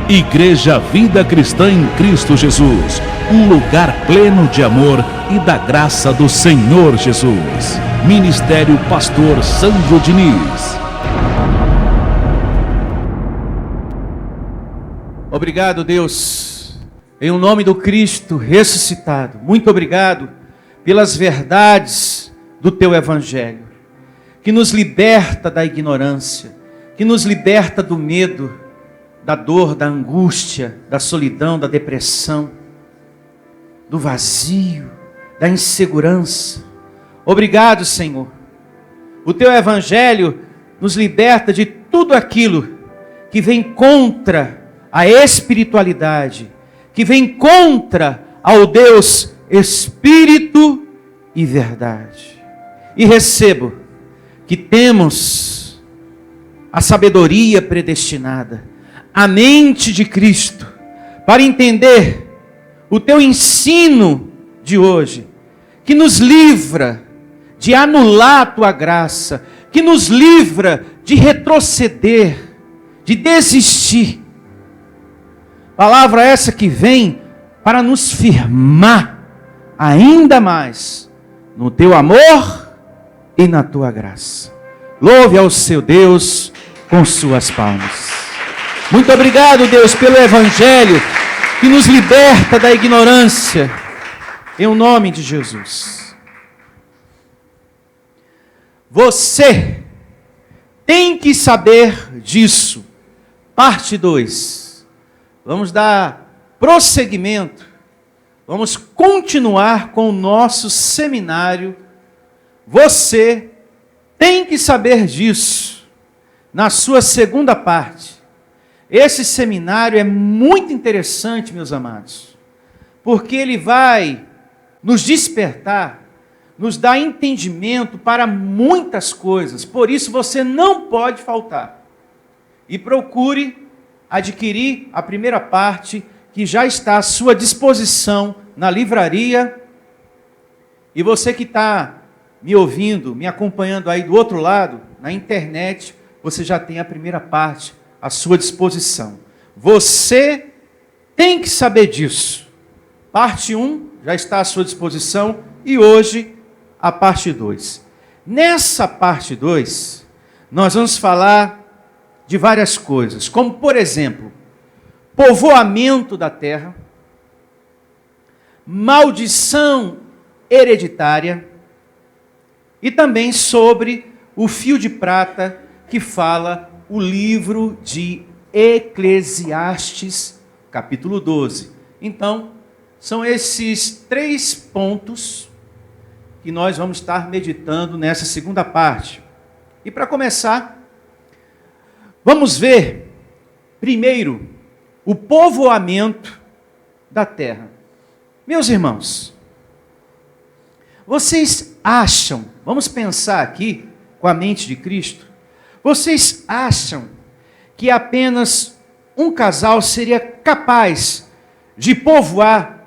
Igreja Vida Cristã em Cristo Jesus, um lugar pleno de amor e da graça do Senhor Jesus. Ministério Pastor Sandro Diniz. Obrigado, Deus, em o nome do Cristo ressuscitado. Muito obrigado pelas verdades do Teu Evangelho, que nos liberta da ignorância, que nos liberta do medo, da dor, da angústia, da solidão, da depressão, do vazio, da insegurança. Obrigado, Senhor. O Teu Evangelho nos liberta de tudo aquilo que vem contra a espiritualidade, que vem contra ao Deus Espírito e verdade. E recebo que temos a sabedoria predestinada, a mente de Cristo, para entender o Teu ensino de hoje, que nos livra de anular a Tua graça, que nos livra de retroceder, de desistir. Palavra essa que vem para nos firmar ainda mais no Teu amor e na Tua graça. Louve ao seu Deus com suas palmas. Muito obrigado, Deus, pelo Evangelho que nos liberta da ignorância, em o nome de Jesus. Você tem que saber disso. Parte 2. Vamos dar prosseguimento. Vamos continuar com o nosso seminário. Você tem que saber disso. Na sua segunda parte. Esse seminário é muito interessante, meus amados, porque ele vai nos despertar, nos dar entendimento para muitas coisas. Por isso você não pode faltar. E procure adquirir a primeira parte, que já está à sua disposição na livraria. E você que está me ouvindo, me acompanhando aí do outro lado, na internet, você já tem a primeira parte à sua disposição. Você tem que saber disso. Parte 1 já está à sua disposição e hoje a parte 2. Nessa parte 2, nós vamos falar de várias coisas, como por exemplo, povoamento da terra, maldição hereditária e também sobre o fio de prata que fala o livro de Eclesiastes, capítulo 12. Então, são esses 3 pontos que nós vamos estar meditando nessa segunda parte. E para começar, vamos ver, primeiro, o povoamento da terra. Meus irmãos, vocês acham, vamos pensar aqui com a mente de Cristo, vocês acham que apenas um casal seria capaz de povoar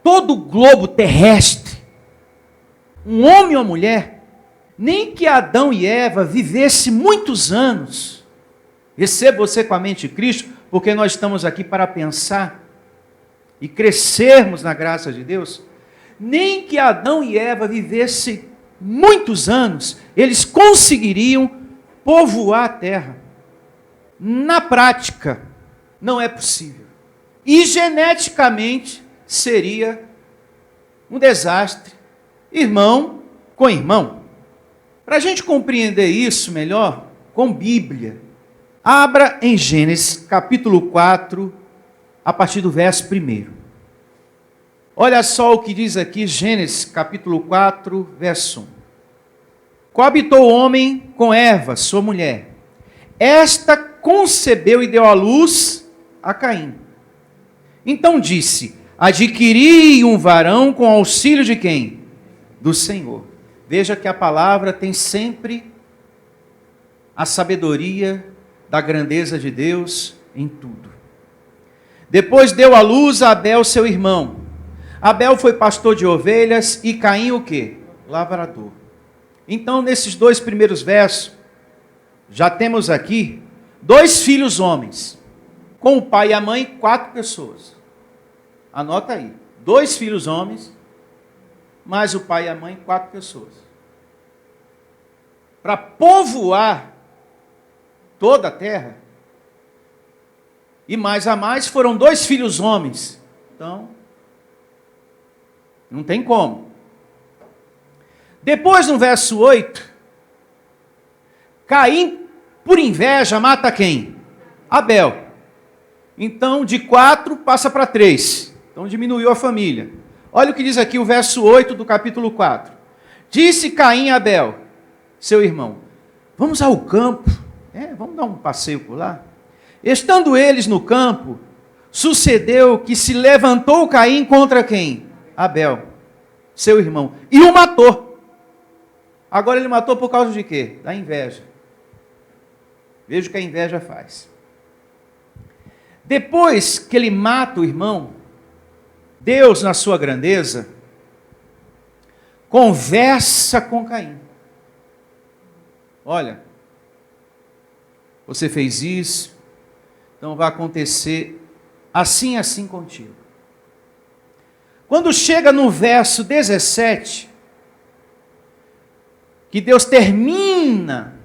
todo o globo terrestre? Um homem ou uma mulher? Nem que Adão e Eva vivessem muitos anos. Receba você com a mente de Cristo, porque nós estamos aqui para pensar e crescermos na graça de Deus. Nem que Adão e Eva vivessem muitos anos, eles conseguiriam povoar a terra. Na prática, não é possível. E geneticamente seria um desastre, irmão com irmão. Para a gente compreender isso melhor, com Bíblia, abra em Gênesis capítulo 4, a partir do verso 1. Olha só o que diz aqui, Gênesis capítulo 4, verso 1. Coabitou o homem com Eva, sua mulher. Esta concebeu e deu à luz a Caim. Então disse: adquiri um varão com auxílio de quem? Do Senhor. Veja que a palavra tem sempre a sabedoria da grandeza de Deus em tudo. Depois deu à luz a Abel, seu irmão. Abel foi pastor de ovelhas e Caim o quê? Lavrador. Então, nesses 2 primeiros versos, já temos aqui 2 filhos homens. com o pai e a mãe, 4 pessoas. Anota aí. 2 filhos homens, mais o pai e a mãe, 4 pessoas. Para povoar toda a terra. E mais a mais foram 2 filhos homens. Então, não tem como. Depois, no verso 8, Caim, por inveja, mata quem? Abel. Então, de 4 passa para 3. Então, diminuiu a família. Olha o que diz aqui o verso 8 do capítulo 4. Disse Caim a Abel, seu irmão, vamos ao campo. Vamos dar um passeio por lá. Estando eles no campo, sucedeu que se levantou Caim contra quem? Abel, seu irmão, e o matou. Agora ele matou por causa de quê? Da inveja. Veja o que a inveja faz. Depois que ele mata o irmão, Deus, na sua grandeza, conversa com Caim. Olha, você fez isso, então vai acontecer assim contigo. Quando chega no verso 17, que Deus termina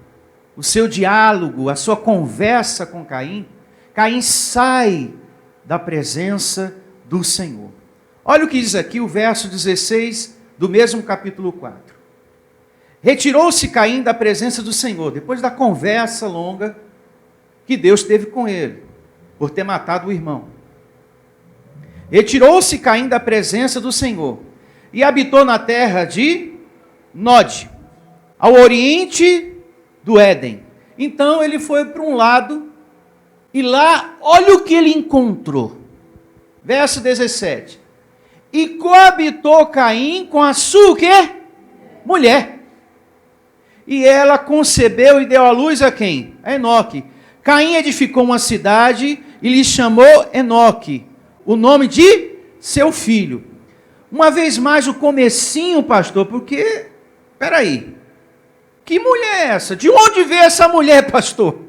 o seu diálogo, a sua conversa com Caim, Caim sai da presença do Senhor. Olha o que diz aqui o verso 16 do mesmo capítulo 4. Retirou-se Caim da presença do Senhor, depois da conversa longa que Deus teve com ele, por ter matado o irmão. Retirou-se Caim da presença do Senhor e habitou na terra de Nod, ao oriente do Éden. Então ele foi para um lado e lá, olha o que ele encontrou. Verso 17. E coabitou Caim com a sua o quê? Mulher. E ela concebeu e deu à luz a quem? A Enoque. Caim edificou uma cidade e lhe chamou Enoque, o nome de seu filho. Uma vez mais o comecinho, pastor, porque, peraí, que mulher é essa? De onde veio essa mulher, pastor?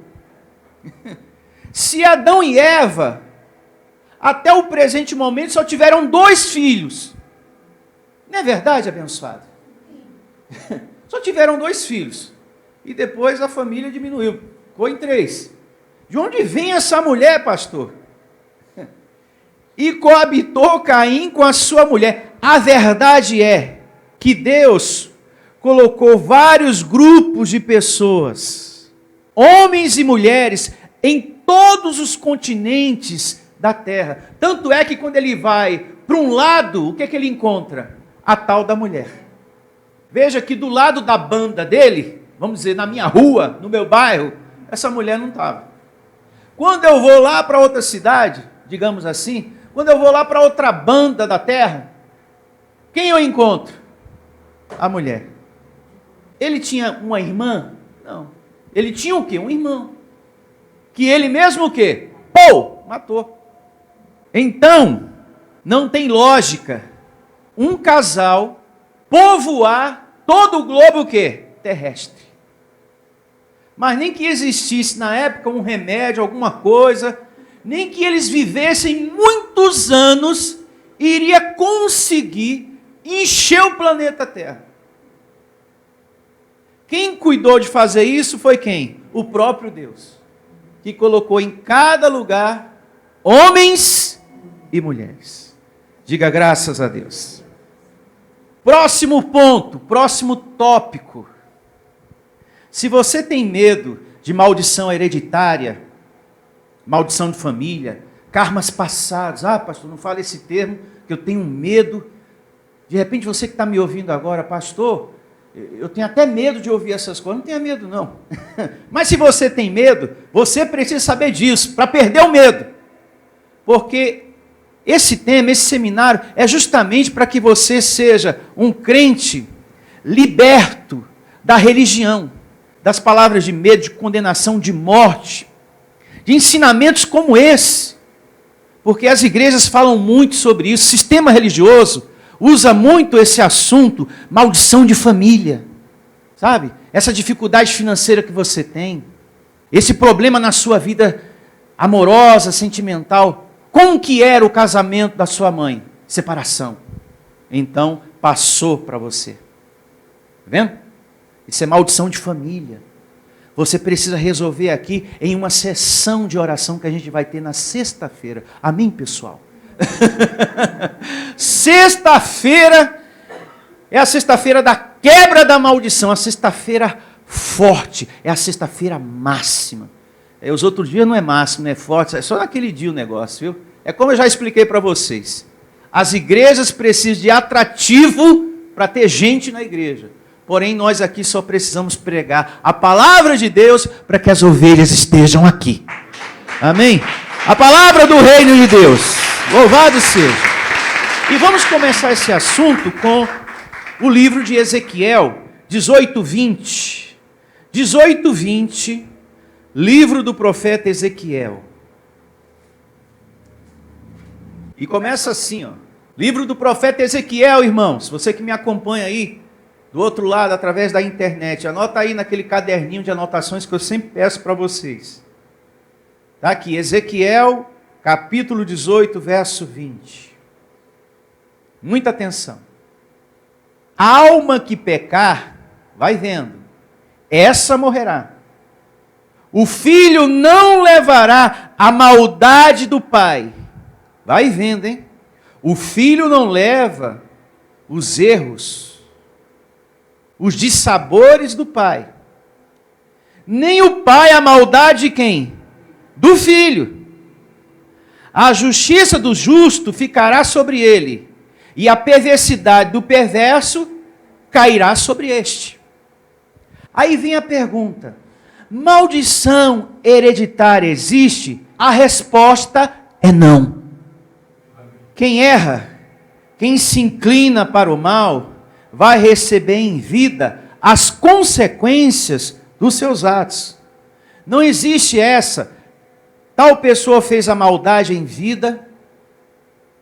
Se Adão e Eva, até o presente momento, só tiveram 2 filhos. Não é verdade, abençoado? Só tiveram 2 filhos. E depois a família diminuiu. Ficou em 3. De onde vem essa mulher, pastor? E coabitou Caim com a sua mulher. A verdade é que Deus colocou vários grupos de pessoas, homens e mulheres, em todos os continentes da terra. Tanto é que quando ele vai para um lado, o que é que ele encontra? A tal da mulher. Veja que do lado da banda dele, vamos dizer, na minha rua, no meu bairro, essa mulher não estava. Quando eu vou lá para outra cidade, digamos assim, quando eu vou lá para outra banda da terra, quem eu encontro? A mulher. Ele tinha uma irmã? Não. Ele tinha o quê? Um irmão. Que ele mesmo o quê? Matou. Então, não tem lógica um casal povoar todo o globo o quê? Terrestre. Mas nem que existisse na época um remédio, alguma coisa, nem que eles vivessem muitos anos, iria conseguir encher o planeta Terra. Quem cuidou de fazer isso foi quem? O próprio Deus, que colocou em cada lugar homens e mulheres. Diga graças a Deus. Próximo ponto, próximo tópico. Se você tem medo de maldição hereditária, maldição de família, karmas passados, pastor, não fala esse termo, que eu tenho medo. De repente você que está me ouvindo agora, pastor, eu tenho até medo de ouvir essas coisas. Não tenha medo, não. Mas se você tem medo, você precisa saber disso, para perder o medo. Porque esse tema, esse seminário, é justamente para que você seja um crente liberto da religião, das palavras de medo, de condenação, de morte, de ensinamentos como esse. Porque as igrejas falam muito sobre isso, o sistema religioso usa muito esse assunto, maldição de família, sabe? Essa dificuldade financeira que você tem, esse problema na sua vida amorosa, sentimental. Como que era o casamento da sua mãe? Separação. Então, passou para você. Tá vendo? Isso é maldição de família. Você precisa resolver aqui em uma sessão de oração que a gente vai ter na sexta-feira. Amém, pessoal? Sexta-feira é a sexta-feira da quebra da maldição, a sexta-feira forte, é a sexta-feira máxima. Os outros dias não é máximo, não é forte, é só naquele dia o negócio, viu? É como eu já expliquei para vocês. As igrejas precisam de atrativo para ter gente na igreja. Porém, nós aqui só precisamos pregar a palavra de Deus para que as ovelhas estejam aqui. Amém? A palavra do reino de Deus. Louvado seja. E vamos começar esse assunto com o livro de Ezequiel, 18:20. 18:20, livro do profeta Ezequiel. E começa assim, ó. Livro do profeta Ezequiel, irmãos. Você que me acompanha aí, do outro lado, através da internet, anota aí naquele caderninho de anotações que eu sempre peço para vocês. Está aqui, Ezequiel, capítulo 18, verso 20. Muita atenção. A alma que pecar, vai vendo, essa morrerá. O filho não levará a maldade do pai. Vai vendo, hein? O filho não leva os erros, os dissabores do pai. Nem o pai a maldade de quem? Do filho. A justiça do justo ficará sobre ele, e a perversidade do perverso cairá sobre este. Aí vem a pergunta: maldição hereditária existe? A resposta é não. Quem erra, quem se inclina para o mal, vai receber em vida as consequências dos seus atos. Não existe essa. Tal pessoa fez a maldade em vida,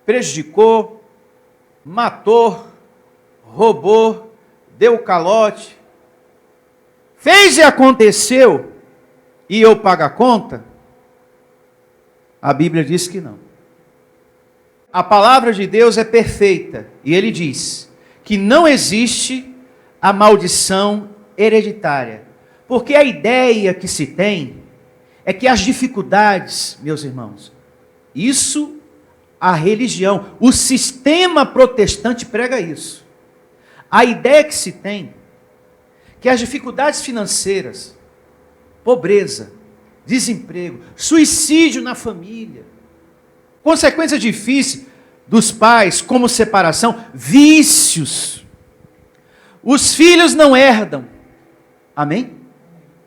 prejudicou, matou, roubou, deu calote, fez e aconteceu, e eu pago a conta? A Bíblia diz que não. A palavra de Deus é perfeita, e ele diz que não existe a maldição hereditária. Porque a ideia que se tem é que as dificuldades, meus irmãos, isso a religião, o sistema protestante prega isso. A ideia que se tem que as dificuldades financeiras, pobreza, desemprego, suicídio na família, consequências difíceis dos pais, como separação, vícios. Os filhos não herdam. Amém?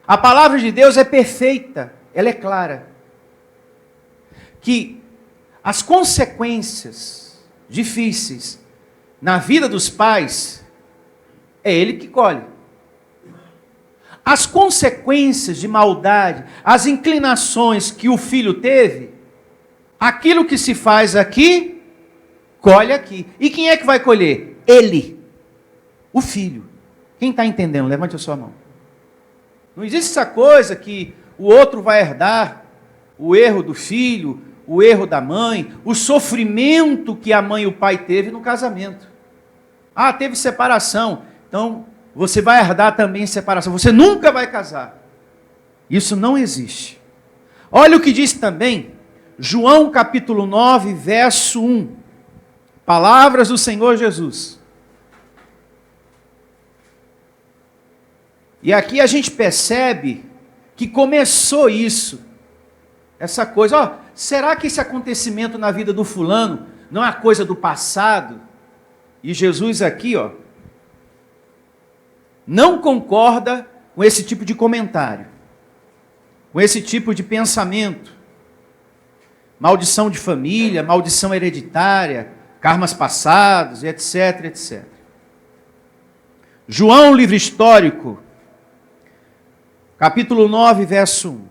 A palavra de Deus é perfeita, ela é clara. Que as consequências difíceis na vida dos pais, é ele que colhe. As consequências de maldade, as inclinações que o filho teve, aquilo que se faz aqui, colhe aqui. E quem é que vai colher? Ele, o filho. Quem está entendendo? Levante a sua mão. Não existe essa coisa que o outro vai herdar o erro do filho, o erro da mãe, o sofrimento que a mãe e o pai teve no casamento. Ah, teve separação, então você vai herdar também separação. Você nunca vai casar. Isso não existe. Olha o que diz também João capítulo 9, verso 1. Palavras do Senhor Jesus. E aqui a gente percebe que começou isso. Essa coisa, ó, será que esse acontecimento na vida do fulano não é coisa do passado? E Jesus aqui, ó, não concorda com esse tipo de comentário, com esse tipo de pensamento. Maldição de família, maldição hereditária, karmas passados, etc, etc. João, livro histórico, capítulo 9, verso 1.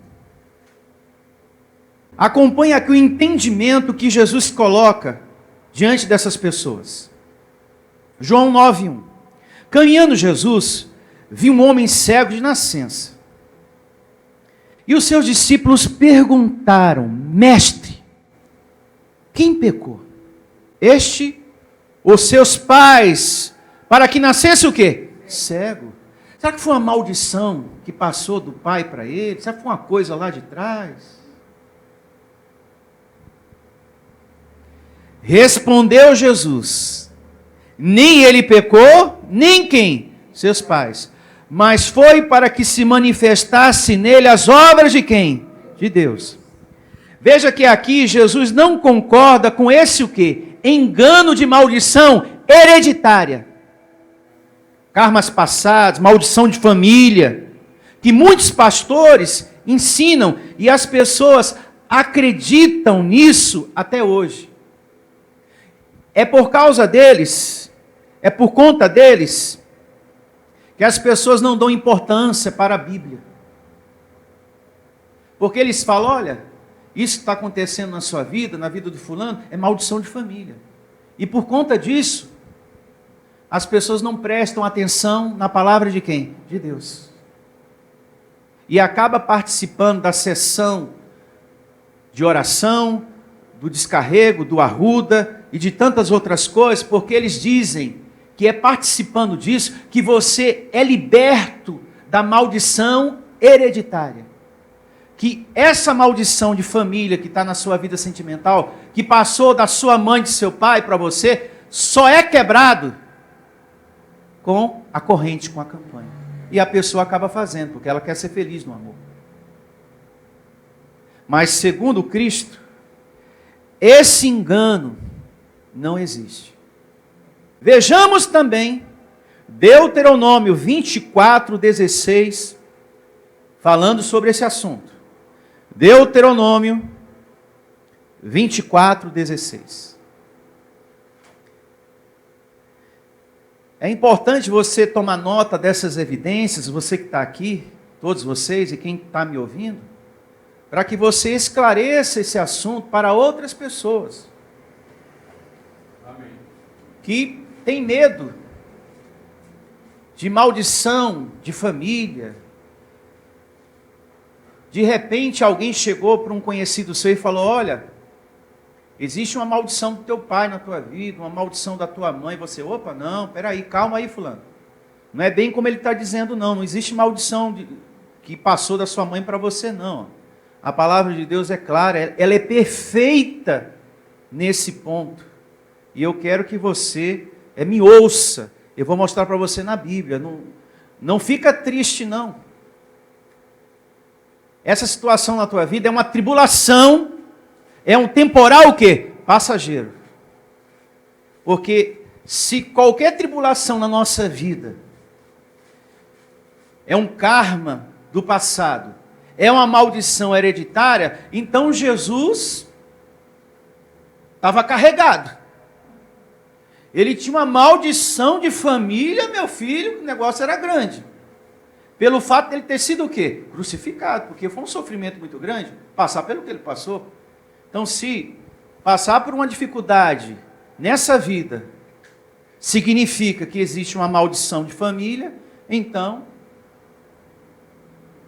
Acompanhe aqui o entendimento que Jesus coloca diante dessas pessoas. João 9, 1. Caminhando Jesus, viu um homem cego de nascença. E os seus discípulos perguntaram: Mestre, quem pecou? Este ou seus pais, para que nascesse o quê? Cego. Será que foi uma maldição que passou do pai para ele? Será que foi uma coisa lá de trás? Respondeu Jesus: nem ele pecou, nem quem? Seus pais. Mas foi para que se manifestasse nele as obras de quem? De Deus. Veja que aqui Jesus não concorda com esse o quê? Engano de maldição hereditária. Karmas passados, maldição de família, que muitos pastores ensinam e as pessoas acreditam nisso até hoje. É por causa deles, é por conta deles, que as pessoas não dão importância para a Bíblia. Porque eles falam: olha, isso que está acontecendo na sua vida, na vida do fulano, é maldição de família. E por conta disso, as pessoas não prestam atenção na palavra de quem? De Deus. E acaba participando da sessão de oração, do descarrego, do arruda e de tantas outras coisas, porque eles dizem que é participando disso que você é liberto da maldição hereditária. Que essa maldição de família que está na sua vida sentimental, que passou da sua mãe, de seu pai para você, só é quebrado com a corrente, com a campanha. E a pessoa acaba fazendo, porque ela quer ser feliz no amor. Mas segundo Cristo, esse engano não existe. Vejamos também Deuteronômio 24:16, falando sobre esse assunto. Deuteronômio 24:16. É importante você tomar nota dessas evidências, você que está aqui, todos vocês e quem está me ouvindo, para que você esclareça esse assunto para outras pessoas. Amém. Que tem medo de maldição de família. De repente alguém chegou para um conhecido seu e falou: olha, existe uma maldição do teu pai na tua vida, uma maldição da tua mãe. Você: opa, não, peraí, calma aí, fulano. Não é bem como ele está dizendo, não. Não existe maldição que passou da sua mãe para você, não. A palavra de Deus é clara, ela é perfeita nesse ponto. E eu quero que você me ouça. Eu vou mostrar para você na Bíblia. Não fica triste, não. Essa situação na tua vida é uma tribulação, é um temporal o quê? Passageiro. Porque se qualquer tribulação na nossa vida é um karma do passado, é uma maldição hereditária, então Jesus estava carregado. Ele tinha uma maldição de família, meu filho, o negócio era grande. Pelo fato de ele ter sido o quê? Crucificado, porque foi um sofrimento muito grande, passar pelo que ele passou. Então, se passar por uma dificuldade nessa vida significa que existe uma maldição de família, então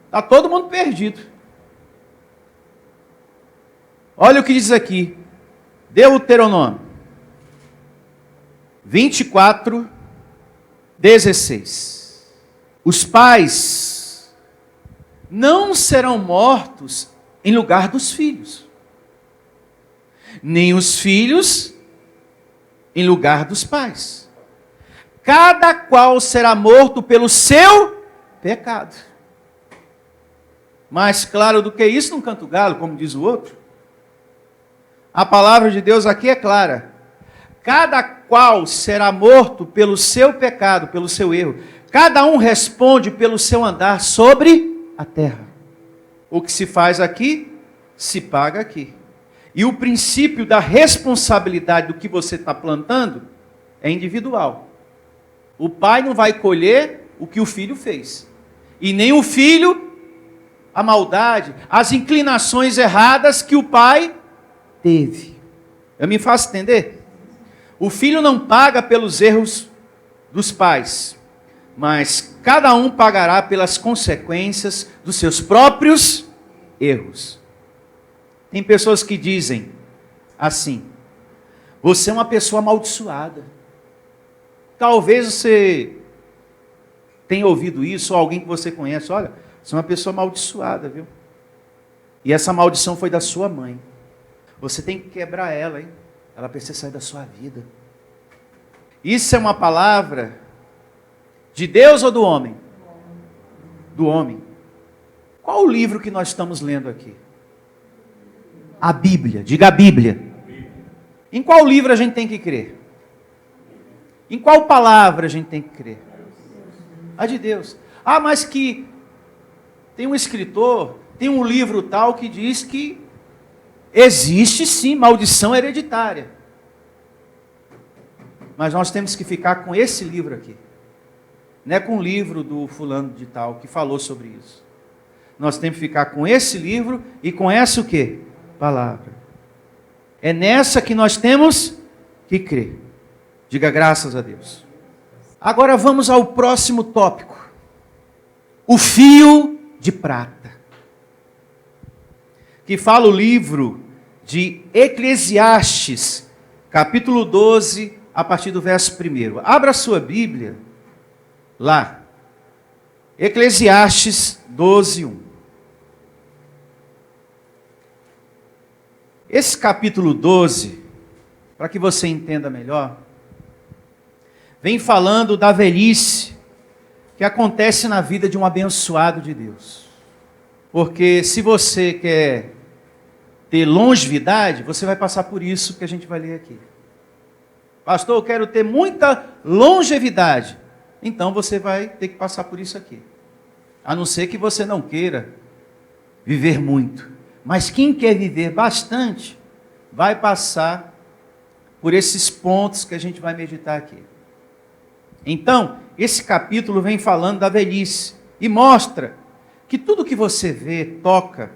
está todo mundo perdido. Olha o que diz aqui, Deuteronômio 24:16. Os pais não serão mortos em lugar dos filhos, nem os filhos em lugar dos pais. Cada qual será morto pelo seu pecado. Mais claro do que isso não canta o galo, como diz o outro. A palavra de Deus aqui é clara. Cada qual será morto pelo seu pecado, pelo seu erro. Cada um responde pelo seu andar sobre a terra. O que se faz aqui, se paga aqui. E o princípio da responsabilidade do que você está plantando é individual. O pai não vai colher o que o filho fez. E nem o filho a maldade, as inclinações erradas que o pai teve. Eu me faço entender? O filho não paga pelos erros dos pais, mas cada um pagará pelas consequências dos seus próprios erros. Tem pessoas que dizem assim: você é uma pessoa amaldiçoada. Talvez você tenha ouvido isso, ou alguém que você conhece: olha, você é uma pessoa amaldiçoada, viu? E essa maldição foi da sua mãe. Você tem que quebrar ela, hein? Ela precisa sair da sua vida. Isso é uma palavra de Deus ou do homem? Do homem. Qual o livro que nós estamos lendo aqui? A Bíblia. Diga a Bíblia. Em qual livro a gente tem que crer? Em qual palavra a gente tem que crer? A de Deus. Ah, mas que tem um escritor, tem um livro tal que diz que existe sim maldição hereditária. Mas nós temos que ficar com esse livro aqui. Não é com o livro do fulano de tal que falou sobre isso. Nós temos que ficar com esse livro e com essa o quê? Palavra. É nessa que nós temos que crer. Diga graças a Deus. Agora vamos ao próximo tópico. O fio de prata. Que fala o livro de Eclesiastes, capítulo 12, a partir do verso 1. Abra a sua Bíblia lá. Eclesiastes 12, 1. Esse capítulo 12, para que você entenda melhor, vem falando da velhice que acontece na vida de um abençoado de Deus. Porque se você quer ter longevidade, você vai passar por isso que a gente vai ler aqui. Pastor, eu quero ter muita longevidade. Então você vai ter que passar por isso aqui. A não ser que você não queira viver muito. Mas quem quer viver bastante, vai passar por esses pontos que a gente vai meditar aqui. Então, esse capítulo vem falando da velhice e mostra que tudo que você vê, toca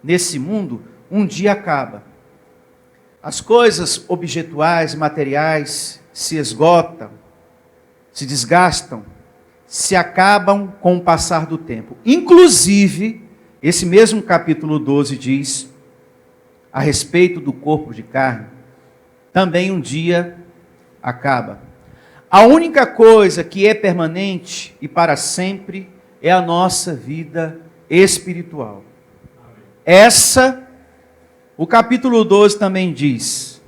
nesse mundo, um dia acaba. As coisas objetuais, materiais, se esgotam, se desgastam, se acabam com o passar do tempo. Inclusive, esse mesmo capítulo 12 diz, a respeito do corpo de carne, também um dia acaba. A única coisa que é permanente e para sempre é a nossa vida espiritual. Essa, o capítulo 12 também diz,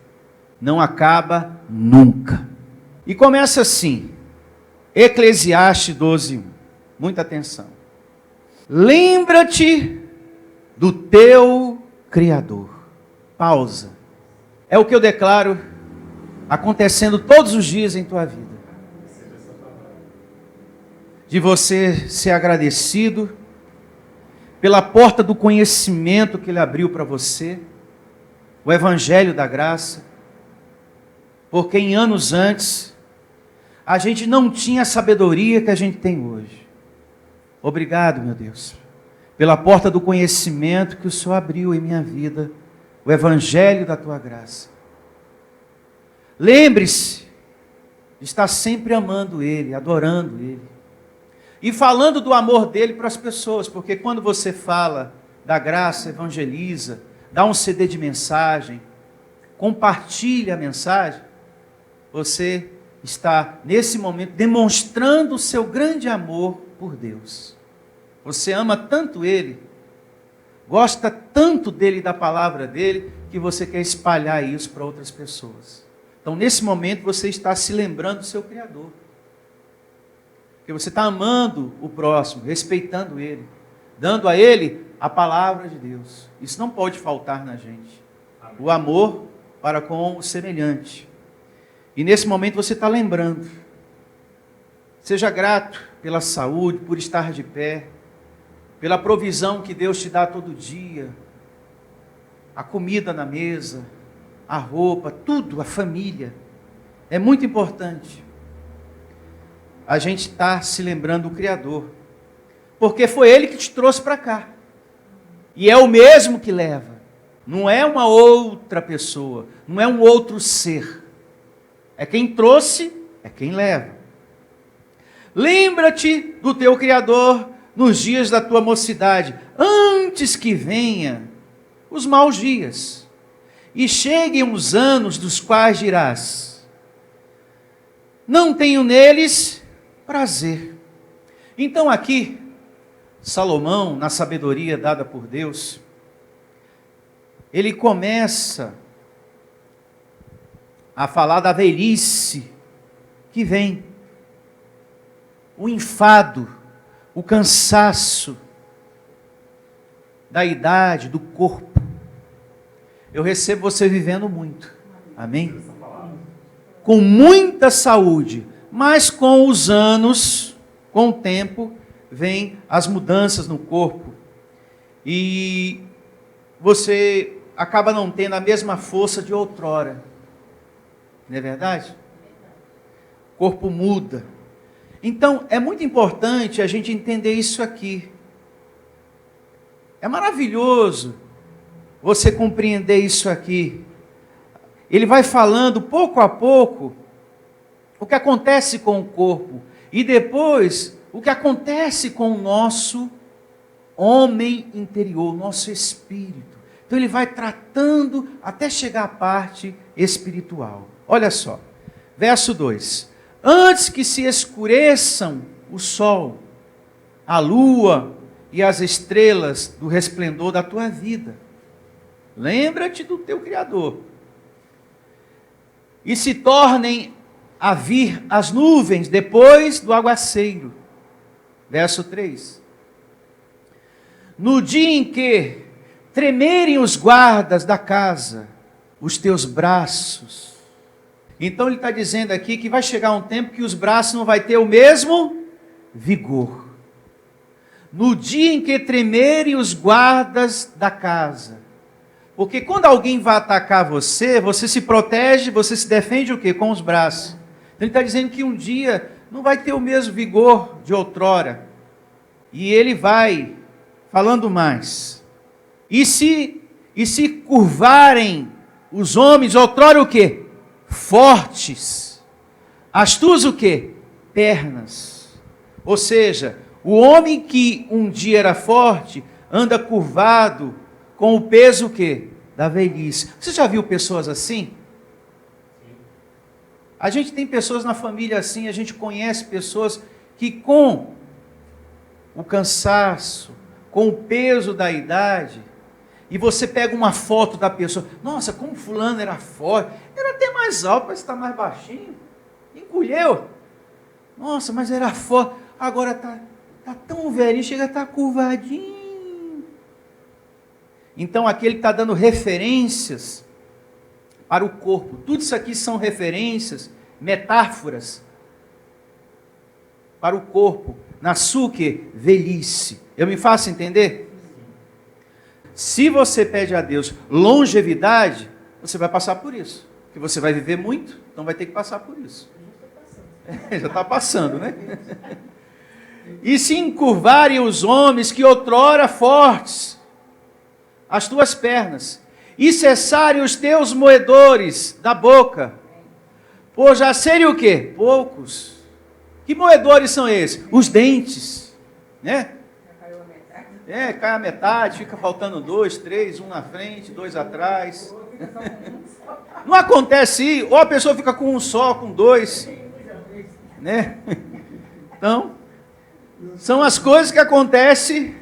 não acaba nunca. E começa assim, Eclesiastes 12, 1. Muita atenção. Lembra-te do teu Criador. Pausa. É o que eu declaro acontecendo todos os dias em tua vida. De você ser agradecido pela porta do conhecimento que Ele abriu para você, o Evangelho da Graça, porque em anos antes, a gente não tinha a sabedoria que a gente tem hoje. Obrigado, meu Deus, pela porta do conhecimento que o Senhor abriu em minha vida, o Evangelho da Tua Graça. Lembre-se de estar sempre amando Ele, adorando Ele, e falando do amor dEle para as pessoas, porque quando você fala da graça, evangeliza, dá um CD de mensagem, compartilha a mensagem, você está, nesse momento, demonstrando o seu grande amor por Deus. Você ama tanto Ele, gosta tanto dEle e da palavra dEle, que você quer espalhar isso para outras pessoas. Então, nesse momento, você está se lembrando do seu Criador. Porque você está amando o próximo, respeitando Ele, dando a Ele a palavra de Deus. Isso não pode faltar na gente. Amém. O amor para com o semelhante. E nesse momento você está lembrando. Seja grato pela saúde, por estar de pé, pela provisão que Deus te dá todo dia, a comida na mesa, a roupa, tudo, a família. É muito importante a gente estar se lembrando do Criador, porque foi Ele que te trouxe para cá, e é o mesmo que leva, não é uma outra pessoa, não é um outro ser, é quem trouxe, é quem leva. Lembra-te do teu Criador, nos dias da tua mocidade, antes que venha os maus dias, e cheguem os anos dos quais dirás, não tenho neles prazer. Então aqui, Salomão, na sabedoria dada por Deus, ele começa a falar da velhice que vem, o enfado, o cansaço da idade, do corpo. Eu recebo você vivendo muito, amém? Com muita saúde, mas com os anos, com o tempo, vem as mudanças no corpo, e você acaba não tendo a mesma força de outrora, não é verdade? O corpo muda. Então, é muito importante a gente entender isso aqui. É maravilhoso você compreender isso aqui. Ele vai falando pouco a pouco o que acontece com o corpo e depois o que acontece com o nosso homem interior, nosso espírito. Então ele vai tratando até chegar à parte espiritual. Olha só, verso 2. Antes que se escureçam o sol, a lua e as estrelas do resplendor da tua vida, lembra-te do teu Criador. E se tornem a vir as nuvens depois do aguaceiro. Verso 3. No dia em que tremerem os guardas da casa, os teus braços. Então ele está dizendo aqui que vai chegar um tempo que os braços não vai ter o mesmo vigor. No dia em que tremerem os guardas da casa. Porque quando alguém vai atacar você, você se protege, você se defende o quê? Com os braços. Então ele está dizendo que um dia não vai ter o mesmo vigor de outrora. E ele vai falando mais. E se curvarem os homens, outrora o quê? Fortes. As tuas o quê? Pernas. Ou seja, o homem que um dia era forte, anda curvado, com o peso o quê? Da velhice. Você já viu pessoas assim? A gente tem pessoas na família assim, a gente conhece pessoas que com o cansaço, com o peso da idade, e você pega uma foto da pessoa, nossa, como fulano era forte, era até mais alto, parece estar mais baixinho, encolheu, nossa, mas era forte, agora está tão velhinho, chega a estar curvadinho. Então aqui ele está dando referências para o corpo. Tudo isso aqui são referências, metáforas para o corpo, na sua velhice. Eu me faço entender? Se você pede a Deus longevidade, você vai passar por isso. Porque você vai viver muito, então vai ter que passar por isso. Já está passando, né? E se encurvarem os homens que outrora fortes, as tuas pernas, e cessarem os teus moedores da boca, por já serem o quê? Poucos. Que moedores são esses? Os dentes, né? Cai a metade, fica faltando 2, 3, um na frente, 2 atrás. Não acontece isso, ou a pessoa fica com um só, com 2, né? Então, são as coisas que acontecem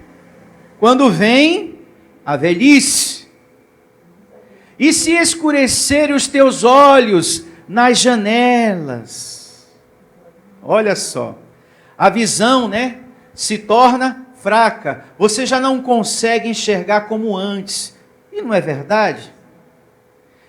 quando vem a velhice. E se escurecerem os teus olhos nas janelas, olha só, a visão, né, se torna fraca, você já não consegue enxergar como antes, e não é verdade?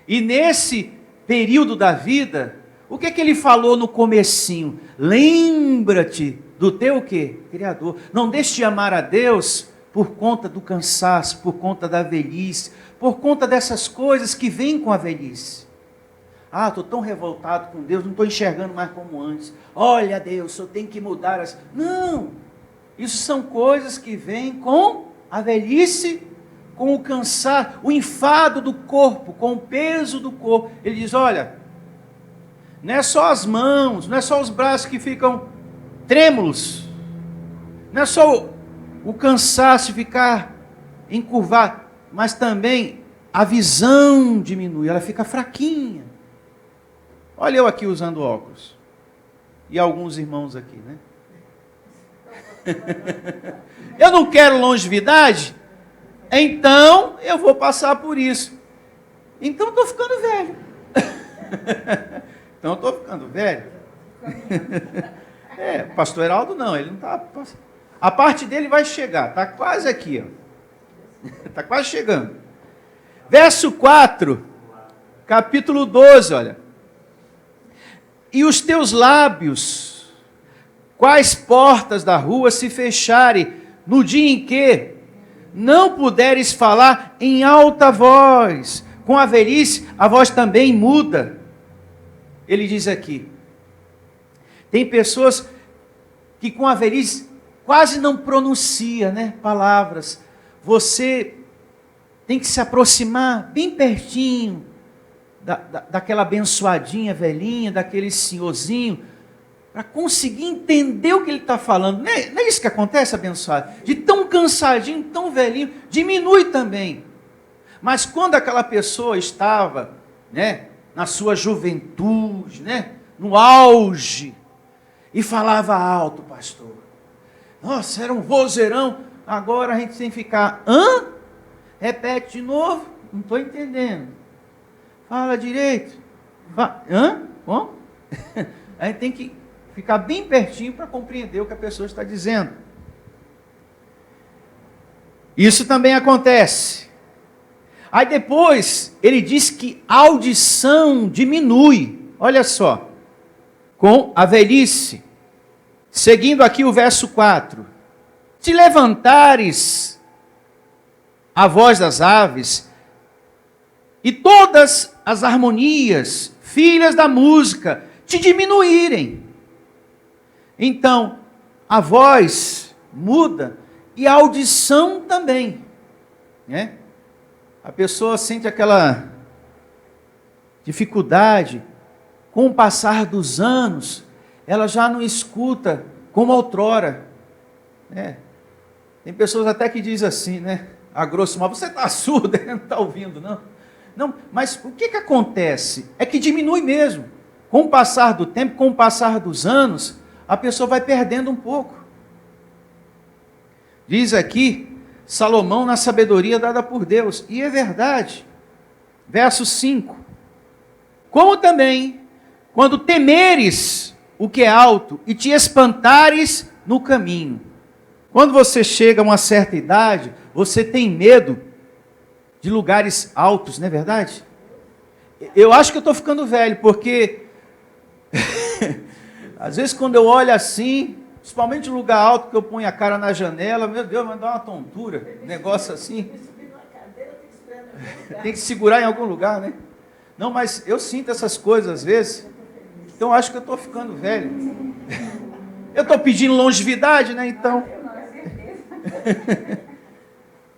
E nesse período da vida, o que ele falou no comecinho? Lembra-te do teu quê? Criador. Não deixe de amar a Deus por conta do cansaço, por conta da velhice, por conta dessas coisas que vêm com a velhice. Ah, estou tão revoltado com Deus, não estou enxergando mais como antes. Olha, Deus, eu tenho que mudar as... Não! Isso são coisas que vêm com a velhice, com o cansaço, o enfado do corpo, com o peso do corpo. Ele diz, olha, não é só as mãos, não é só os braços que ficam trêmulos, não é só o cansaço de ficar encurvado, mas também a visão diminui, ela fica fraquinha. Olha eu aqui usando óculos. E alguns irmãos aqui, né? Eu não quero longevidade, então eu vou passar por isso. Então estou ficando velho. Então estou ficando velho. Pastor Heraldo não, ele não está. A parte dele vai chegar, está quase aqui, ó. Está quase chegando. Verso 4, capítulo 12, olha. E os teus lábios, quais portas da rua se fecharem no dia em que não puderes falar em alta voz. Com a velhice, a voz também muda. Ele diz aqui, tem pessoas que com a velhice quase não pronuncia, né, palavras. Você tem que se aproximar bem pertinho daquela abençoadinha velhinha, daquele senhorzinho, para conseguir entender o que ele está falando. Não é isso que acontece, abençoado? De tão cansadinho, tão velhinho, diminui também. Mas quando aquela pessoa estava, né, na sua juventude, né, no auge, e falava alto, pastor. Nossa, era um vozeirão. Agora a gente tem que ficar, hã? Repete de novo. Não estou entendendo. Fala direito. Hã? Bom? A gente tem que ficar bem pertinho para compreender o que a pessoa está dizendo. Isso também acontece. Aí depois, ele diz que a audição diminui. Olha só. Com a velhice. Seguindo aqui o verso 4. Se levantares a voz das aves, e todas as harmonias, filhas da música, te diminuírem. Então, a voz muda e a audição também. Né? A pessoa sente aquela dificuldade. Com o passar dos anos, ela já não escuta como outrora. Né? Tem pessoas até que dizem assim, né? A grosso modo, você está surdo, não está ouvindo, não. Não, mas o que acontece? É que diminui mesmo. Com o passar do tempo, com o passar dos anos, a pessoa vai perdendo um pouco. Diz aqui, Salomão na sabedoria dada por Deus. E é verdade. Verso 5. Como também, quando temeres o que é alto e te espantares no caminho. Quando você chega a uma certa idade, você tem medo de lugares altos, não é verdade? Eu acho que eu estou ficando velho, porque às vezes quando eu olho assim, principalmente no lugar alto que eu ponho a cara na janela, meu Deus, vai dar uma tontura, negócio assim. Tem que segurar em algum lugar, né? Não, mas eu sinto essas coisas às vezes, então eu acho que eu estou ficando velho. Eu estou pedindo longevidade, né? Então.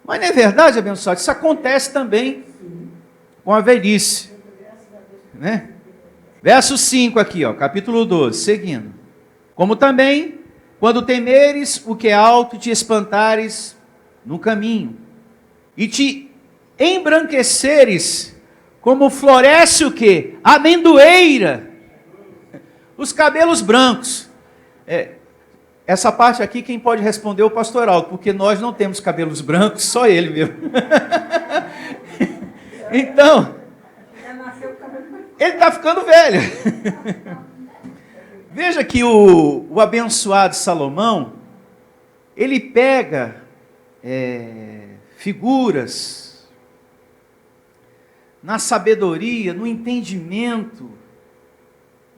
Mas não é verdade, abençoado? Isso acontece também com a velhice. Né? Verso 5 aqui, ó, capítulo 12, seguindo. Como também, quando temeres o que é alto e te espantares no caminho, e te embranqueceres, como floresce o quê? A amendoeira, os cabelos brancos. Essa parte aqui, quem pode responder é o pastor Heraldo, porque nós não temos cabelos brancos, só ele mesmo. Então, ele está ficando velho. Veja que o abençoado Salomão, ele pega figuras na sabedoria, no entendimento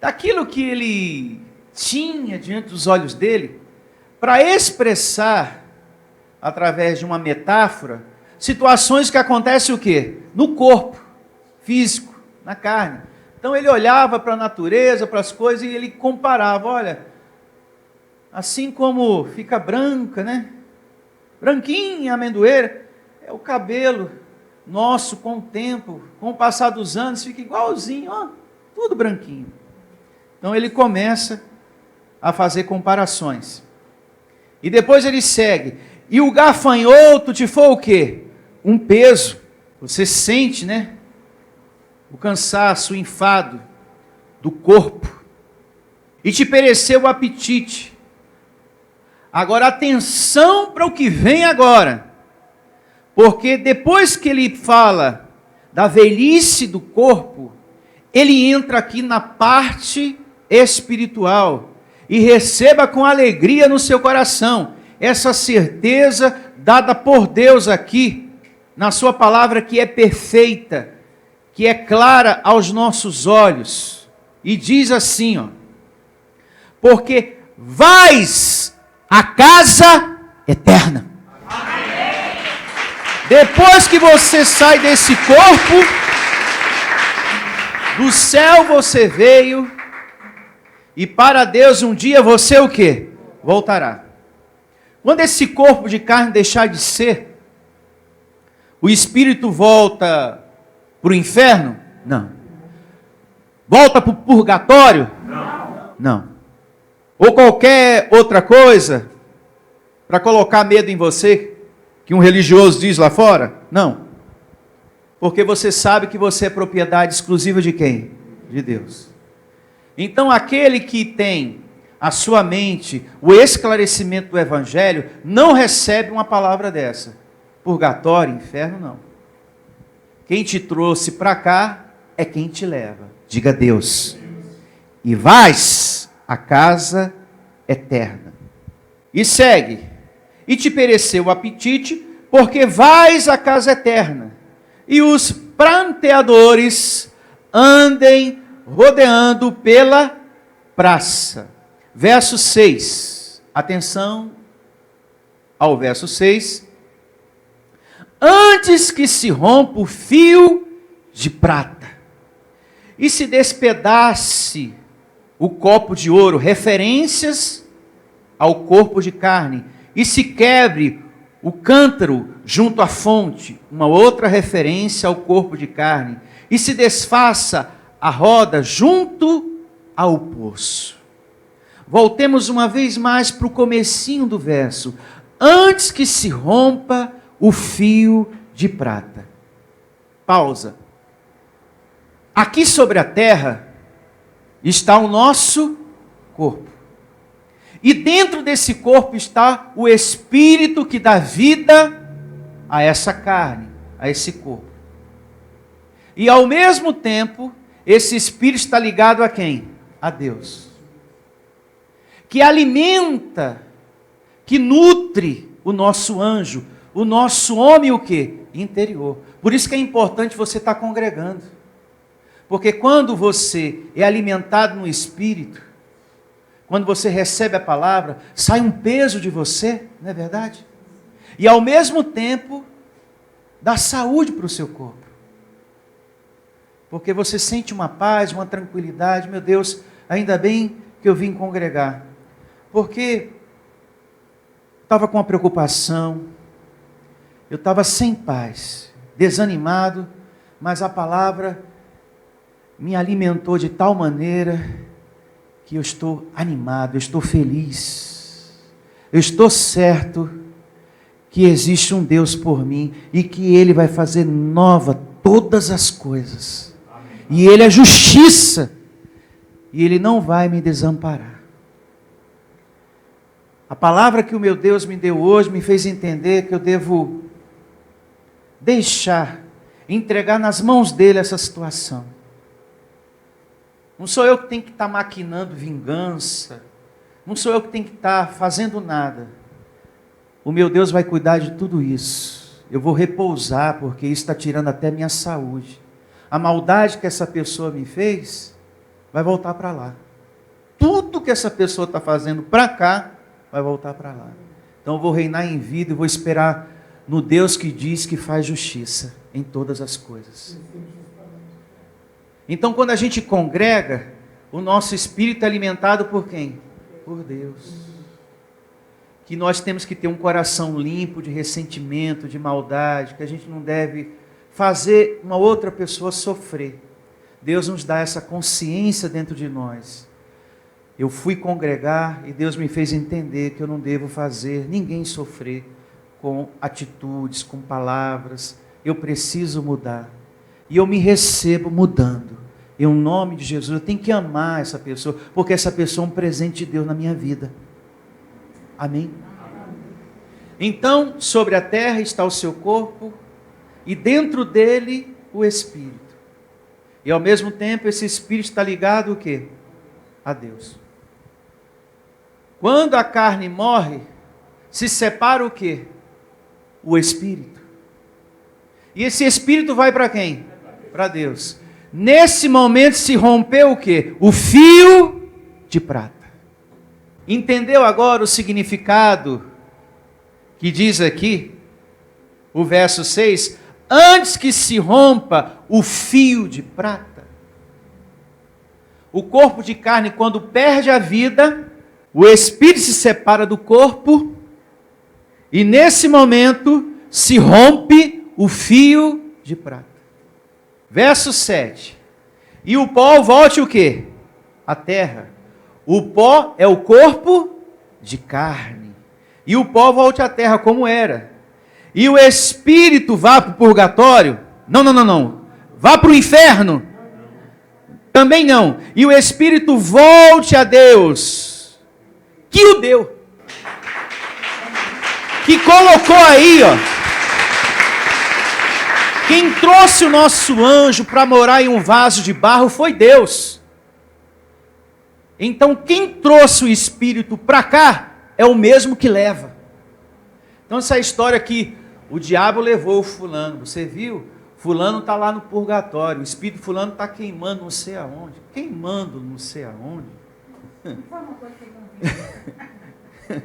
daquilo que ele tinha diante dos olhos dele, para expressar, através de uma metáfora, situações que acontecem o quê? No corpo físico, na carne. Então ele olhava para a natureza, para as coisas, e ele comparava, olha, assim como fica branca, né? Branquinha a amendoeira, é o cabelo nosso com o tempo, com o passar dos anos, fica igualzinho, ó, tudo branquinho. Então ele começa a fazer comparações. E depois ele segue. e o gafanhoto te for o quê? Um peso. Você sente, né? O cansaço, o enfado do corpo. E te pereceu o apetite. Agora atenção para o que vem agora. Porque depois que ele fala da velhice do corpo, ele entra aqui na parte espiritual. E receba com alegria no seu coração essa certeza dada por Deus aqui, na sua palavra que é perfeita, que é clara aos nossos olhos. E diz assim, ó: porque vais à casa eterna. Depois que você sai desse corpo, do céu você veio, e para Deus um dia você o quê? Voltará. Quando esse corpo de carne deixar de ser, o espírito volta para o inferno? Não. Volta para o purgatório? Não. Ou qualquer outra coisa para colocar medo em você, que um religioso diz lá fora? Não. Porque você sabe que você é propriedade exclusiva de quem? De Deus. Então aquele que tem a sua mente, o esclarecimento do Evangelho, não recebe uma palavra dessa. Purgatório, inferno, não. Quem te trouxe para cá é quem te leva. Diga Deus. E vais à casa eterna. E segue. E te pereceu o apetite, porque vais à casa eterna. E os pranteadores andem rodeando pela praça. Verso 6. Atenção ao verso 6. Antes que se rompa o fio de prata e se despedace o copo de ouro, referências ao corpo de carne, e se quebre o cântaro junto à fonte, uma outra referência ao corpo de carne, e se desfaça a roda junto ao poço. Voltemos uma vez mais para o comecinho do verso. Antes que se rompa o fio de prata. Pausa. Aqui sobre a terra está o nosso corpo. E dentro desse corpo está o Espírito que dá vida a essa carne, a esse corpo. E ao mesmo tempo, esse Espírito está ligado a quem? A Deus. Que alimenta, que nutre o nosso anjo, o nosso homem o quê? Interior. Por isso que é importante você estar congregando. Porque quando você é alimentado no Espírito, quando você recebe a palavra, sai um peso de você, não é verdade? E ao mesmo tempo, dá saúde para o seu corpo. Porque você sente uma paz, uma tranquilidade. Meu Deus, ainda bem que eu vim congregar. Porque estava com uma preocupação, eu estava sem paz, desanimado, mas a palavra me alimentou de tal maneira que eu estou animado, eu estou feliz, eu estou certo que existe um Deus por mim e que Ele vai fazer nova todas as coisas. E Ele é justiça e Ele não vai me desamparar. A palavra que o meu Deus me deu hoje me fez entender que eu devo deixar, entregar nas mãos dele essa situação. Não sou eu que tenho que estar maquinando vingança, não sou eu que tenho que estar fazendo nada. O meu Deus vai cuidar de tudo isso. Eu vou repousar, porque isso está tirando até minha saúde. A maldade que essa pessoa me fez, vai voltar para lá. Tudo que essa pessoa está fazendo para cá, vai voltar para lá. Então eu vou reinar em vida e vou esperar no Deus que diz que faz justiça em todas as coisas. Então quando a gente congrega, o nosso espírito é alimentado por quem? Por Deus. Que nós temos que ter um coração limpo de ressentimento, de maldade, que a gente não deve fazer uma outra pessoa sofrer. Deus nos dá essa consciência dentro de nós. Eu fui congregar e Deus me fez entender que eu não devo fazer ninguém sofrer, com atitudes, com palavras. Eu preciso mudar. E eu me recebo mudando. Em nome de Jesus, eu tenho que amar essa pessoa, porque essa pessoa é um presente de Deus na minha vida. Amém? Então, sobre a terra está o seu corpo, e dentro dele o Espírito. E ao mesmo tempo, esse Espírito está ligado o quê? A Deus. Quando a carne morre, se separa o quê? O Espírito. E esse Espírito vai para quem? Para Deus. Nesse momento se rompeu o quê? O fio de prata. Entendeu agora o significado que diz aqui, o verso 6? Antes que se rompa o fio de prata. O corpo de carne, quando perde a vida, o Espírito se separa do corpo, e nesse momento se rompe o fio de prata. Verso 7. E o pó volte o quê? A terra. O pó é o corpo de carne. E o pó volte à terra como era. E o Espírito vá para o purgatório? Não. Vá para o inferno? Também não. E o Espírito volte a Deus, que o deu. Que colocou aí, ó. Quem trouxe o nosso anjo para morar em um vaso de barro foi Deus. Então quem trouxe o Espírito para cá é o mesmo que leva. Então essa história que o diabo levou o fulano, você viu? Fulano está lá no purgatório, o espírito fulano está queimando não sei aonde. Queimando não sei aonde. Não foi uma coisa que ele não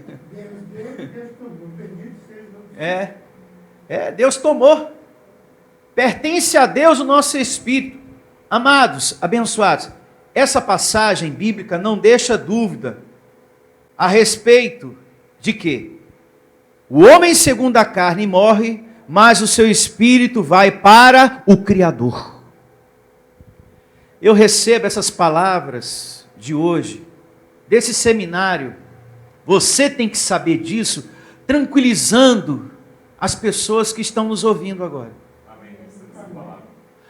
Deus tomou, bendito seja. Deus tomou. Pertence a Deus o nosso espírito. Amados, abençoados, essa passagem bíblica não deixa dúvida a respeito de quê? O homem segundo a carne morre, mas o seu espírito vai para o Criador. Eu recebo essas palavras de hoje, desse seminário. Você tem que saber disso, tranquilizando as pessoas que estão nos ouvindo agora.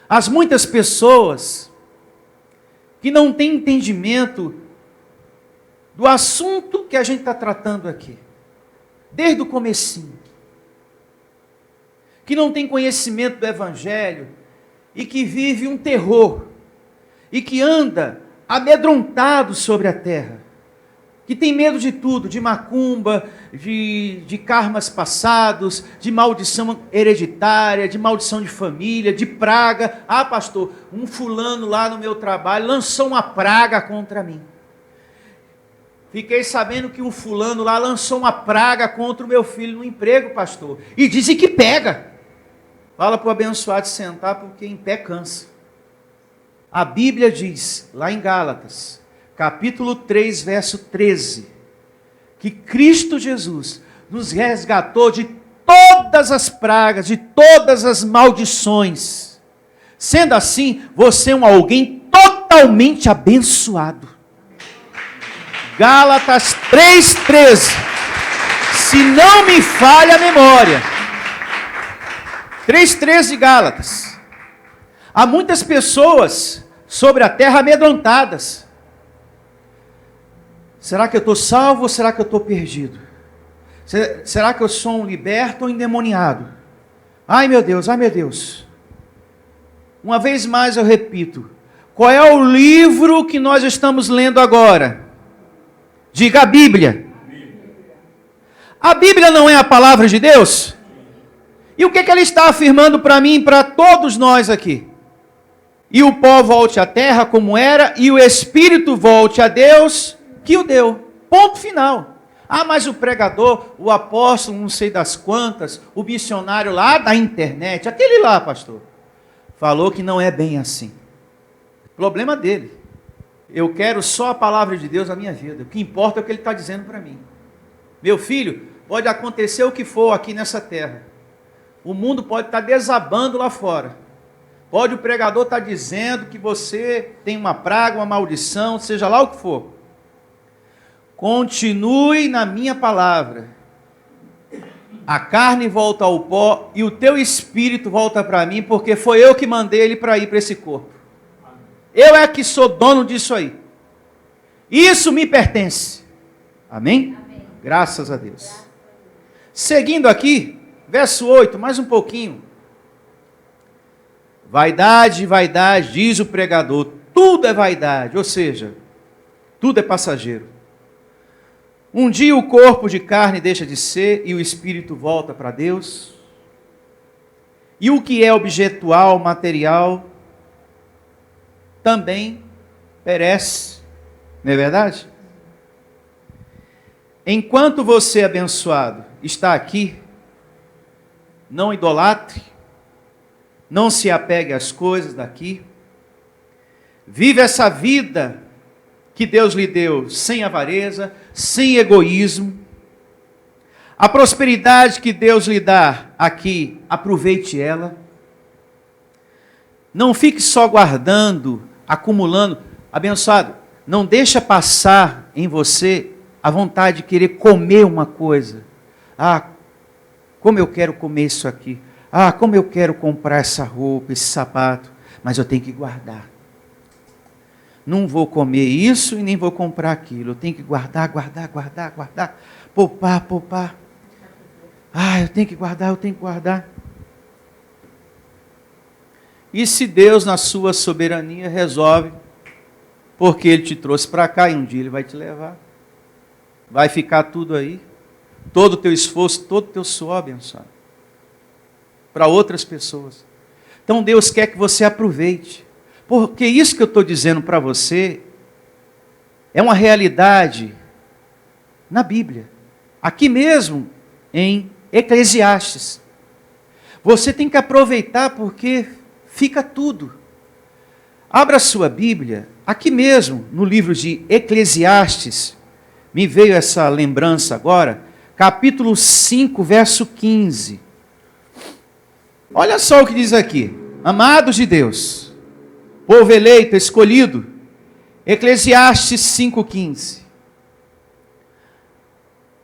As muitas pessoas que não têm entendimento do assunto que a gente está tratando aqui. Desde o comecinho, que não tem conhecimento do Evangelho, e que vive um terror, e que anda amedrontado sobre a terra, que tem medo de tudo, de macumba, de karmas passados, de maldição hereditária, de maldição de família, de praga. Ah, pastor, um fulano lá no meu trabalho lançou uma praga contra mim. Fiquei sabendo que um fulano lá lançou uma praga contra o meu filho no emprego, pastor. E dizem que pega. Fala para o abençoado sentar, porque em pé cansa. A Bíblia diz, lá em Gálatas, capítulo 3, verso 13, que Cristo Jesus nos resgatou de todas as pragas, de todas as maldições. Sendo assim, você é alguém totalmente abençoado. Gálatas 3,13. Se não me falha a memória. 3,13 de Gálatas. Há muitas pessoas sobre a terra amedrontadas. Será que eu estou salvo ou será que eu estou perdido? Será que eu sou um liberto ou endemoniado? Ai meu Deus, ai meu Deus. Uma vez mais eu repito. Qual é o livro que nós estamos lendo agora? Diga a Bíblia. A Bíblia não é a palavra de Deus? E o que ela está afirmando para mim e para todos nós aqui? E o pó volte à terra como era, e o Espírito volte a Deus, que o deu. Ponto final. Ah, mas o pregador, o apóstolo, não sei das quantas, o missionário lá da internet, aquele lá, pastor, falou que não é bem assim. Problema dele. Eu quero só a palavra de Deus na minha vida. O que importa é o que ele está dizendo para mim. Meu filho, pode acontecer o que for aqui nessa terra. O mundo pode estar desabando lá fora. Pode o pregador estar dizendo que você tem uma praga, uma maldição, seja lá o que for. Continue na minha palavra. A carne volta ao pó e o teu espírito volta para mim, porque foi eu que mandei ele para ir para esse corpo. Eu é que sou dono disso aí. Isso me pertence. Amém? Amém. Graças a Deus. Seguindo aqui, verso 8, mais um pouquinho. Vaidade, vaidade, diz o pregador, tudo é vaidade, ou seja, tudo é passageiro. Um dia o corpo de carne deixa de ser e o espírito volta para Deus. E o que é objetual, material, também perece, não é verdade? Enquanto você, abençoado, está aqui, não idolatre, não se apegue às coisas daqui, vive essa vida que Deus lhe deu sem avareza, sem egoísmo. A prosperidade que Deus lhe dá aqui, aproveite ela. Não fique só guardando, acumulando. Abençoado, não deixa passar em você a vontade de querer comer uma coisa. Ah, como eu quero comer isso aqui. Ah, como eu quero comprar essa roupa, esse sapato. Mas eu tenho que guardar. Não vou comer isso e nem vou comprar aquilo. Eu tenho que guardar, guardar, guardar, guardar. Poupar, poupar. Ah, eu tenho que guardar, eu tenho que guardar. E se Deus, na sua soberania, resolve, porque Ele te trouxe para cá e um dia Ele vai te levar. Vai ficar tudo aí. Todo o teu esforço, todo o teu suor, abençoado. Para outras pessoas. Então Deus quer que você aproveite. Porque isso que eu estou dizendo para você é uma realidade na Bíblia. Aqui mesmo, em Eclesiastes. Você tem que aproveitar porque fica tudo. Abra sua Bíblia, aqui mesmo, no livro de Eclesiastes. Me veio essa lembrança agora. Capítulo 5, verso 15. Olha só o que diz aqui. Amados de Deus, povo eleito, escolhido. Eclesiastes 5,15.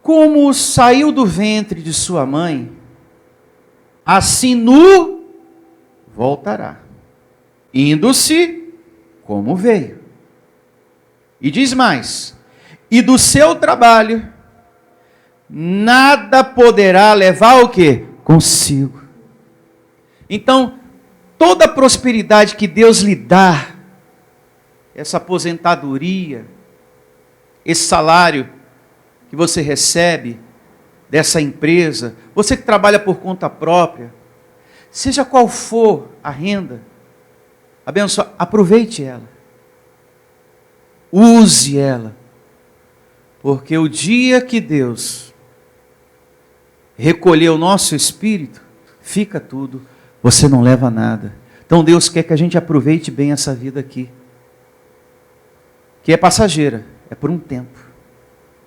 Como saiu do ventre de sua mãe, assim nu voltará, indo-se como veio. E diz mais, e do seu trabalho, nada poderá levar o quê? Consigo. Então, toda a prosperidade que Deus lhe dá, essa aposentadoria, esse salário que você recebe dessa empresa, você que trabalha por conta própria, seja qual for a renda, aproveite ela, use ela, porque o dia que Deus recolher o nosso espírito, fica tudo, você não leva nada. Então Deus quer que a gente aproveite bem essa vida aqui, que é passageira, é por um tempo.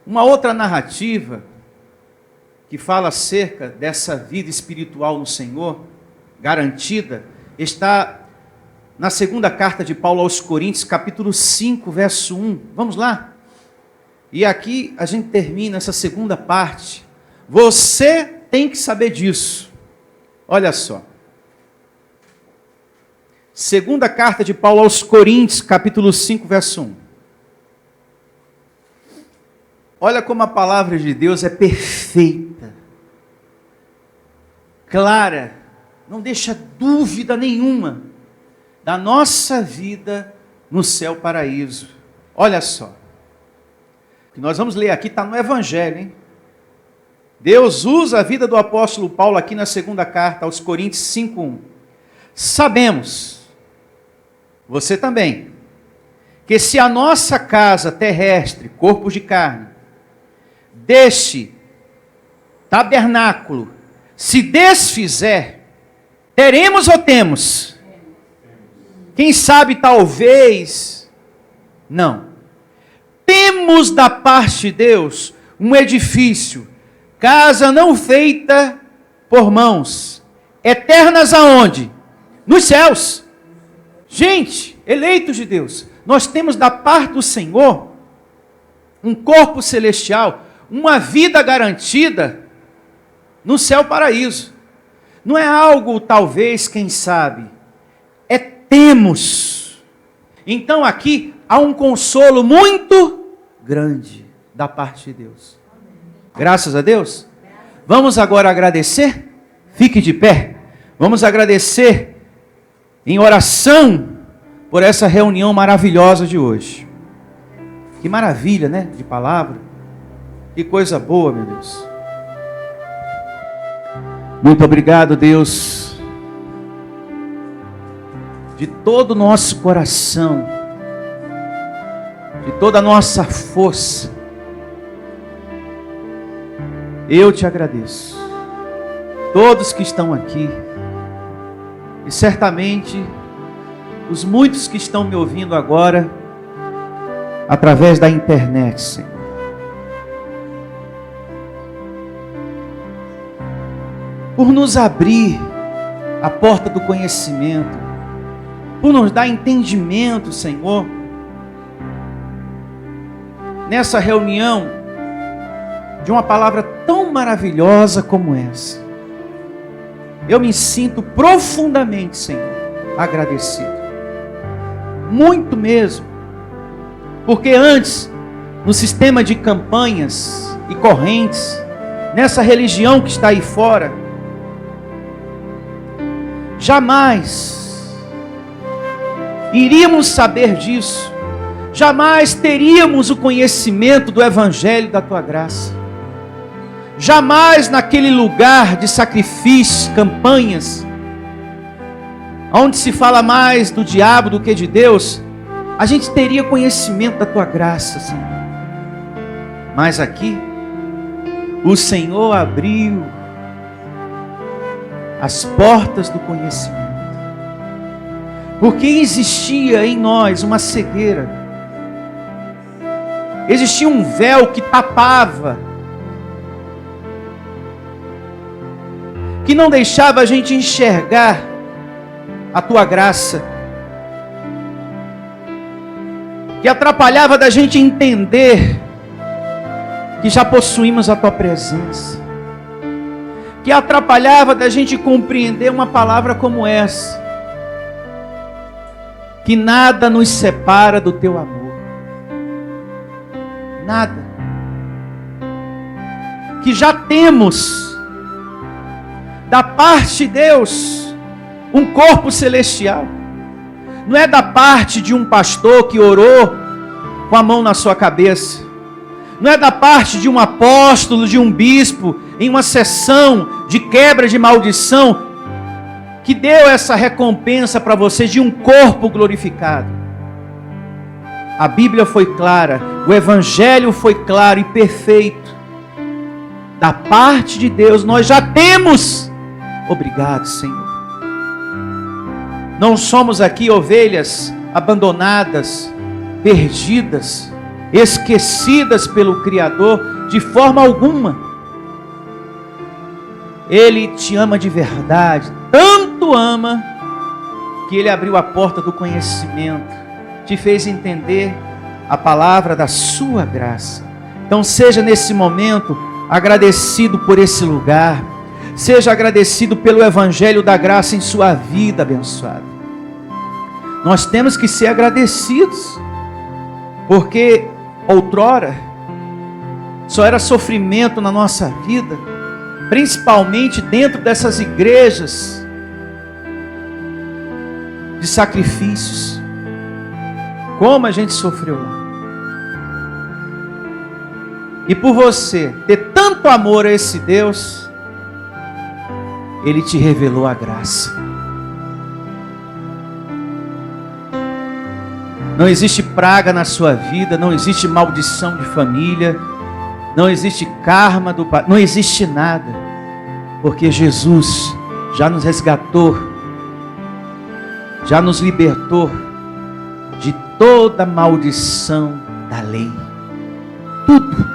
Uma outra narrativa que fala acerca dessa vida espiritual no Senhor, garantida, está na segunda carta de Paulo aos Coríntios, capítulo 5, verso 1. Vamos lá? E aqui a gente termina essa segunda parte. Você tem que saber disso. Olha só. Segunda carta de Paulo aos Coríntios, capítulo 5, verso 1. Olha como a palavra de Deus é perfeita, clara, não deixa dúvida nenhuma da nossa vida no céu paraíso. Olha só, o que nós vamos ler aqui está no Evangelho, hein? Deus usa a vida do apóstolo Paulo aqui na segunda carta aos Coríntios 5:1. Sabemos, você também, que se a nossa casa terrestre, corpo de carne, deste tabernáculo se desfizer, teremos ou temos? Quem sabe, talvez, não. Temos da parte de Deus um edifício, casa não feita por mãos, eternas aonde? Nos céus. Gente, eleitos de Deus, nós temos da parte do Senhor um corpo celestial, uma vida garantida, no céu paraíso. Não é algo, talvez, quem sabe, é temos. Então aqui há um consolo muito grande da parte de Deus. Graças a Deus. Vamos agora agradecer? Fique de pé. Vamos agradecer em oração por essa reunião maravilhosa de hoje. Que maravilha, né? De palavra. Que coisa boa, meu Deus. Muito obrigado, Deus. De todo o nosso coração. De toda a nossa força. Eu te agradeço. Todos que estão aqui. E certamente os muitos que estão me ouvindo agora através da internet, Senhor. Por nos abrir a porta do conhecimento, por nos dar entendimento, Senhor, nessa reunião de uma palavra tão maravilhosa como essa. Eu me sinto profundamente, Senhor, agradecido. Muito mesmo. Porque antes, no sistema de campanhas e correntes, nessa religião que está aí fora, jamais iríamos saber disso. Jamais teríamos o conhecimento do Evangelho da Tua graça. Jamais naquele lugar de sacrifício, campanhas, onde se fala mais do diabo do que de Deus, a gente teria conhecimento da Tua graça, Senhor. Mas aqui, o Senhor abriu as portas do conhecimento. Porque existia em nós uma cegueira. Existia um véu que tapava, que não deixava a gente enxergar a Tua graça, que atrapalhava da gente entender que já possuímos a Tua presença, que atrapalhava da gente compreender uma palavra como essa, que nada nos separa do Teu amor, nada, que já temos da parte de Deus um corpo celestial. Não é da parte de um pastor que orou com a mão na sua cabeça. Não é da parte de um apóstolo, de um bispo, em uma sessão de quebra de maldição, que deu essa recompensa para você de um corpo glorificado. A Bíblia foi clara, o Evangelho foi claro e perfeito. Da parte de Deus nós já temos. Obrigado, Senhor. Não somos aqui ovelhas abandonadas, perdidas, esquecidas pelo Criador de forma alguma. Ele te ama de verdade, tanto ama, que Ele abriu a porta do conhecimento, te fez entender a palavra da sua graça. Então seja nesse momento agradecido por esse lugar. Seja agradecido pelo Evangelho da graça em sua vida abençoada. Nós temos que ser agradecidos, porque outrora só era sofrimento na nossa vida, principalmente dentro dessas igrejas de sacrifícios. Como a gente sofreu lá. E por você ter tanto amor a esse Deus, Ele te revelou a graça. Não existe praga na sua vida, não existe maldição de família, não existe karma do pai, não existe nada, porque Jesus já nos resgatou, já nos libertou de toda maldição da lei. Tudo,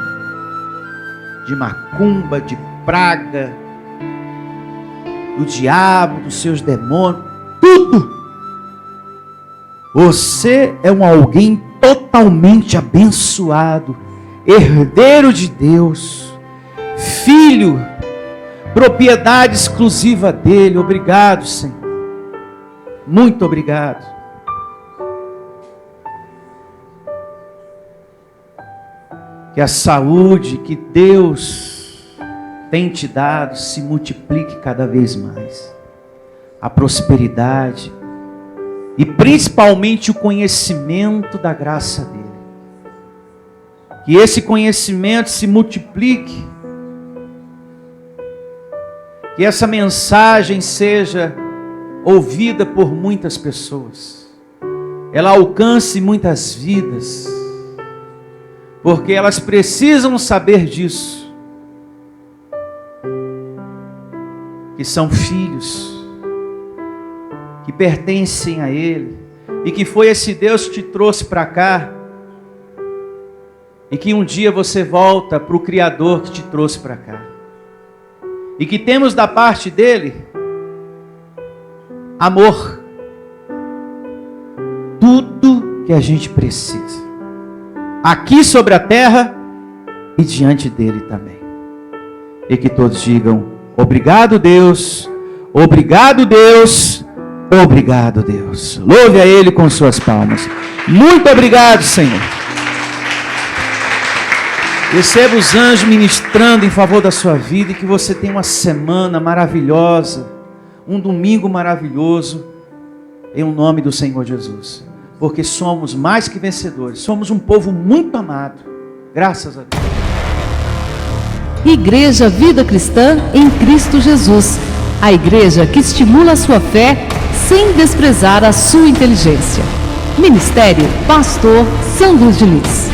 de macumba, de praga, do diabo, dos seus demônios, tudo. Você é um alguém totalmente abençoado, herdeiro de Deus, filho, propriedade exclusiva dele. Obrigado, Senhor. Muito obrigado. Que a saúde que Deus tem te dado se multiplique cada vez mais. A prosperidade e principalmente o conhecimento da graça dele. Que esse conhecimento se multiplique. Que essa mensagem seja ouvida por muitas pessoas. Ela alcance muitas vidas. Porque elas precisam saber disso. Que são filhos. Que pertencem a Ele. E que foi esse Deus que te trouxe para cá. E que um dia você volta para o Criador que te trouxe para cá. E que temos da parte dele amor. Tudo que a gente precisa. Aqui sobre a terra e diante dele também. E que todos digam: obrigado, Deus. Obrigado, Deus. Obrigado, Deus. Louve a Ele com suas palmas. Muito obrigado, Senhor. Receba os anjos ministrando em favor da sua vida e que você tenha uma semana maravilhosa, um domingo maravilhoso, em nome do Senhor Jesus. Porque somos mais que vencedores, somos um povo muito amado, graças a Deus. Igreja Vida Cristã em Cristo Jesus, a igreja que estimula a sua fé sem desprezar a sua inteligência. Ministério Pastor Sandro Diniz.